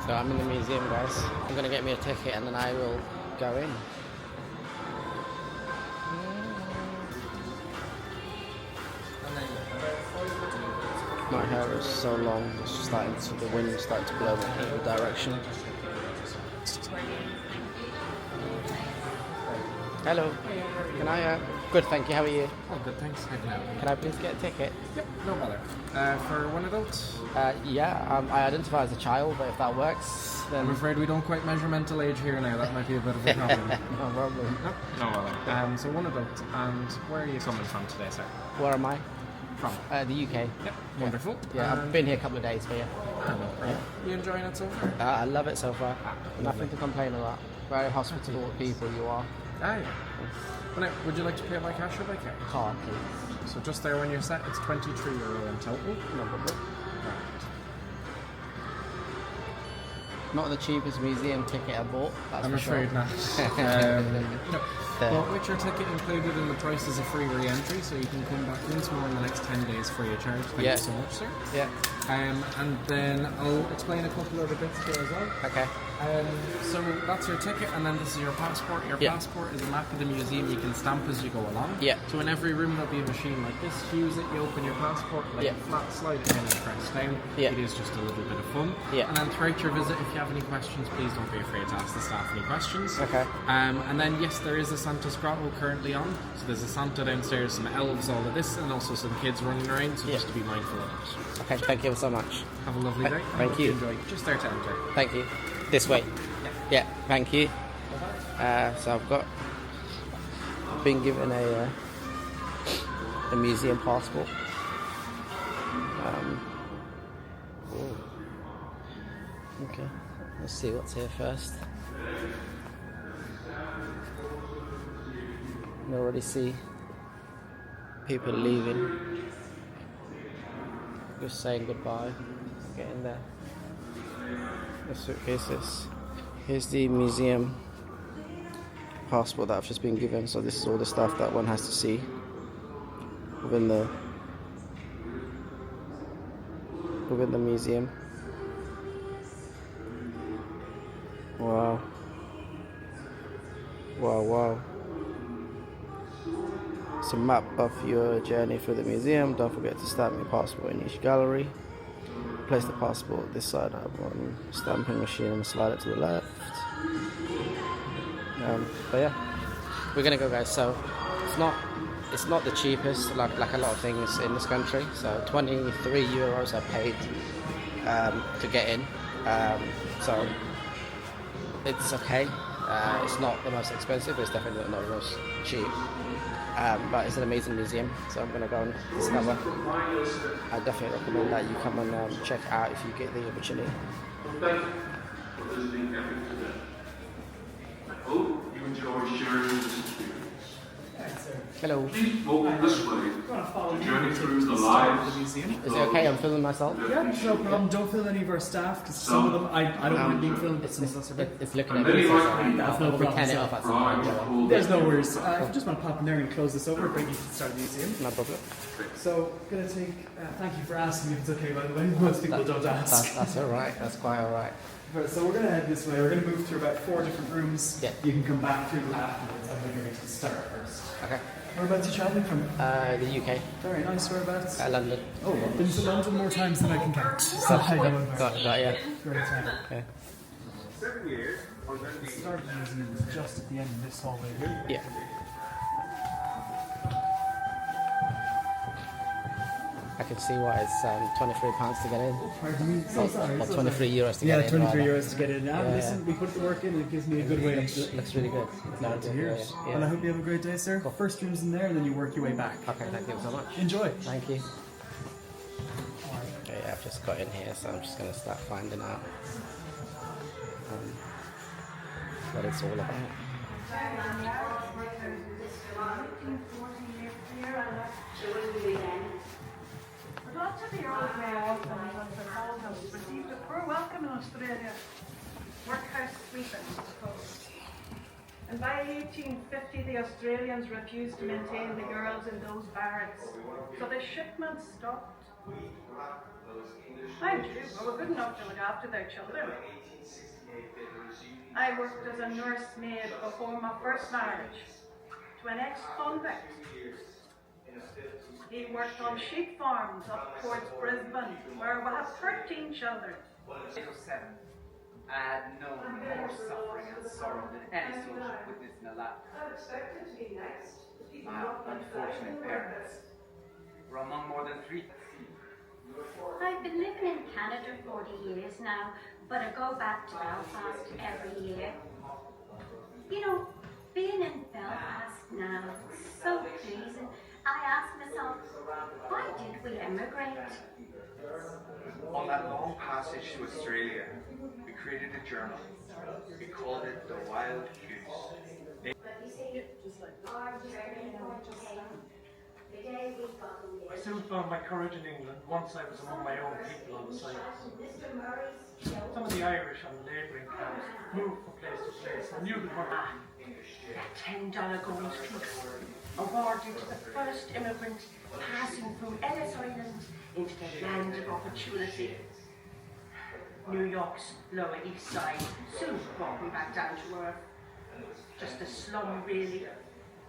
So I'm in the museum, guys. I'm gonna get me a ticket and then I will go in. My hair is so long, it's starting to, the wind is starting to blow me in every direction. Hello. Can I, good, thank you, how are you? Oh, good, thanks. How can I help you? Can I please get a ticket? Yep, no bother. For one adult? Yeah, I identify as a child, but if that works, then... I'm afraid we don't quite measure mental age here now. That might be a bit of a problem. No problem. No bother. So one adult. And where are you coming from today, sir? Where am I? From? The UK. Yep, wonderful. Yeah, I've been here a couple of days for you. You enjoying it so far? I love it so far. Nothing to complain about. Very hospitable people you are. Ah, yeah. Well, now, would you like to pay by cash or by card? Card, please. So just there when you're set, it's €23 in total. No problem. Not the cheapest museum ticket I bought, that's I'm for sure. afraid not. No. Well, with your ticket included in the price is a free re-entry, so you can come back once more in the next 10 days free of charge. Thank you so much, sir. Yeah. And then I'll explain a couple of the bits here as well. Okay. So that's your ticket, and then this is your passport. Your passport is a map of the museum you can stamp as you go along. Yeah. So in every room there'll be a machine like this. Use it, you open your passport, like flat, slide it in and press down. Yeah. It is just a little bit of fun. Yeah. And then throughout your visit, if you have any questions, please don't be afraid to ask the staff any questions. Okay. And then yes, there is a Santa's grotto currently on. So there's a Santa downstairs, some elves, all of this, and also some kids running around. So just to be mindful of it. Okay, thank you so much. Have a lovely day. Thank you. Enjoy. Just there to enter. Thank you. This way. Yeah, thank you. So I've been given a museum passport. Okay, let's see what's here first. I can already see people leaving. Just saying goodbye. Getting there. The suitcases. Here's the museum passport that I've just been given. So this is all the stuff that one has to see within the museum. Wow. Wow, wow. It's a map of your journey through the museum. Don't forget to stamp your passport in each gallery. Place the passport this side of one stamping machine and slide it to the left. But yeah, we're gonna go, guys. So it's not the cheapest like a lot of things in this country. So €23 I paid to get in. So it's okay. It's not the most expensive, but it's definitely not the most cheap. But it's an amazing museum, so I'm going to go and discover. I definitely recommend that you come and check it out if you get the opportunity. Thank you for visiting Epic today. I hope you enjoy sharing this experience. Hello. Please walk this way to journey through the lives. Is it okay? I'm filming myself? Yeah, no problem. Don't film any of our staff because some of them I don't mind being filmed. It's looking at me, so I'll pretend it off at some point. There's no worries. If you just want to pop in there and close this over, but you can start the museum. No problem. So, gonna take. Thank you for asking if it's okay. By the way, most people don't ask. That's all right. That's quite all right. So we're gonna head this way. We're gonna move through about 4 different rooms. Yeah. You can come back through afterwards. I'm going to start first. Okay. Whereabouts are you travelling from? The UK. Very nice. Whereabouts? London. Oh, I've been to London more times than I can count. So I know it very Got yeah. Great time. Yeah. The start of the museum is just at the end of this hallway here. Yeah. I can see why it's £23 to get in. Pardon me? So sorry. Or so €23 sorry. to get Yeah, in. €23 to get in. Now, listen, we put the work in, it gives me a good wage. Looks really good. Glad to hear it. Yeah. And I hope you have a great day, sir. Cool. First room's in there, and then you work your way back. Okay, thank you so much. Enjoy. Thank you. Okay, I've just got in here, so I'm just going to start finding out what it's all about. Lots of the old males and ones at old house received a poor welcome in Australia. Workhouse sweeping, I suppose. And by 1850, the Australians refused to maintain the girls in those barracks, so the shipment stopped. Mind you, they were good enough to look after their children. I worked as a nursemaid before my first marriage to an ex-convict. He worked on sheep farms up towards Brisbane, where we have 13 children. Age of 7, I had known more suffering and sorrow than any social witness in a lifetime. My unfortunate parents were among more than 3. I've been living in Canada 40 years now, but I go back to Belfast every year. You know, being in Belfast now is so pleasing. I ask myself, why did we emigrate? On that long passage to Australia, we created a journal. We called it The Wild Goose. I soon found my courage in England once I was among my own people on the site. Some of the Irish on the labouring camps moved from place to place and knew that $10 gold piece awarded to the first immigrant passing from Ellis Island into the land of opportunity. New York's Lower East Side soon brought me back down to earth. Just a slum, really.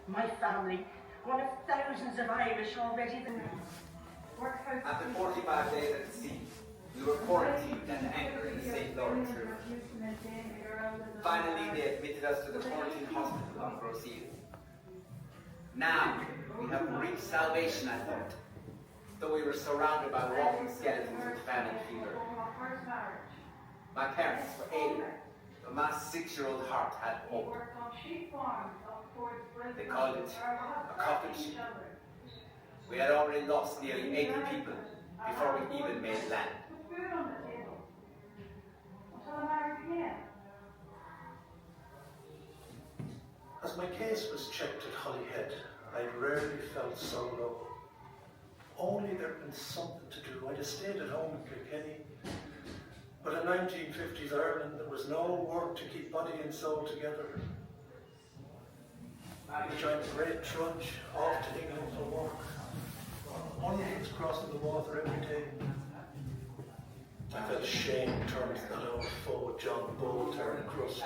My family, one of thousands of Irish already. After 45 days at sea, we were quarantined and anchored in the St. Lawrence River. Finally, they admitted us to the quarantine hospital on Roseal. Now, we have reached salvation, I thought, though we were surrounded by walking skeletons with famine fever. My parents were ailing, but my 6-year-old heart had hope. They called it a cottage. We had already lost nearly 80 people before we even made land. As my case was checked at Holyhead, I rarely felt so low. Only there'd been something to do. I'd have stayed at home in Kilkenny. But in 1950s Ireland, there was no work to keep body and soul together. We joined the great trudge off to England for work. Hundreds crossing the water every day. I felt shame turned to that old foe, John Bull, turning crust.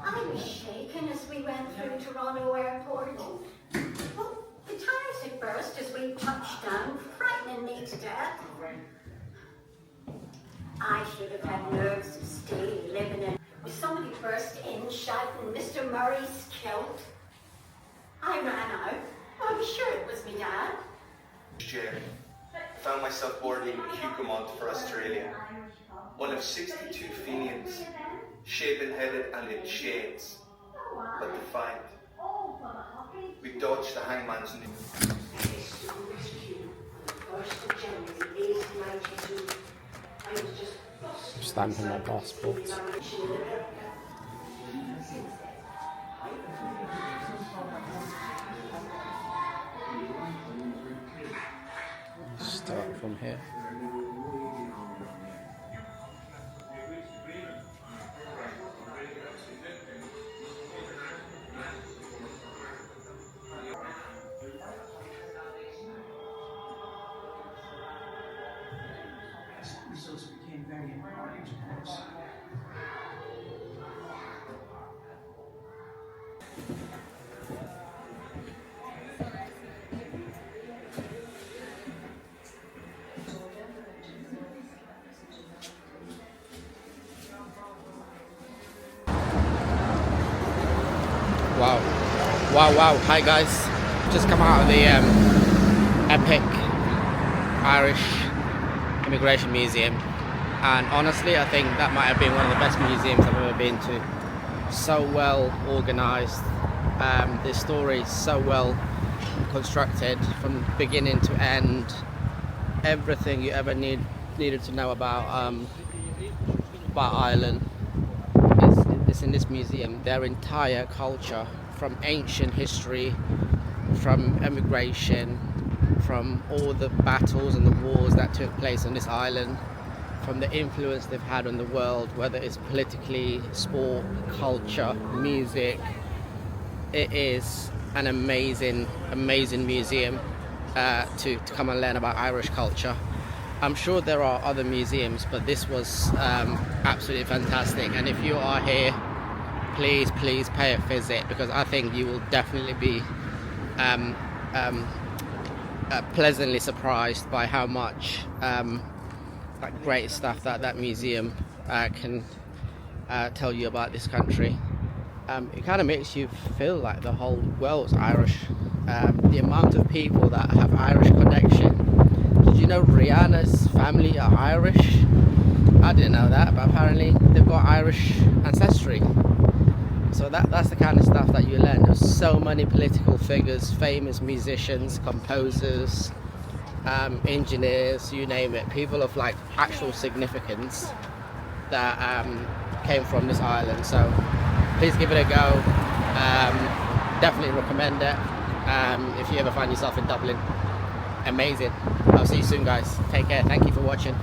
I was shaken as we went through Toronto Airport. Well, the tires had burst as we touched down, frightening me to death. I should have had nerves of steel living in. Somebody burst in shouting, "Mr. Murray's killed." I ran out. I was sure it was me dad. Jail. Found myself boarding Hougoumont for Australia. One of 62 Fenians, shaven-headed and in shades, but defiant. We dodged the hangman's noose. Stamping my passport. Start from here. Resource became very important to us. Wow. Wow, wow. Hi guys. Just come out of the epic Irish Immigration Museum. And honestly, I think that might have been one of the best museums I've ever been to. So well organised. The story is so well constructed from beginning to end. Everything you ever needed to know about Ireland is in this museum. Their entire culture, from ancient history, from immigration, from all the battles and the wars that took place on this island, from the influence they've had on the world, whether it's politically, sport, culture, music. It is an amazing museum to come and learn about Irish culture. I'm sure there are other museums, but this was absolutely fantastic. And if you are here, please pay a visit, because I think you will definitely be pleasantly surprised by how much like great stuff that museum can tell you about this country. It kind of makes you feel like the whole world's Irish. The amount of people that have Irish connection. Did you know Rihanna's family are Irish? I didn't know that, but apparently they've got Irish ancestry. So that's the kind of stuff that you learn. There's so many political figures, famous musicians, composers, engineers, you name it, people of like actual significance that came from this island. So please give it a go. Definitely recommend it. If you ever find yourself in Dublin, amazing. I'll see you soon, guys. Take care. Thank you for watching.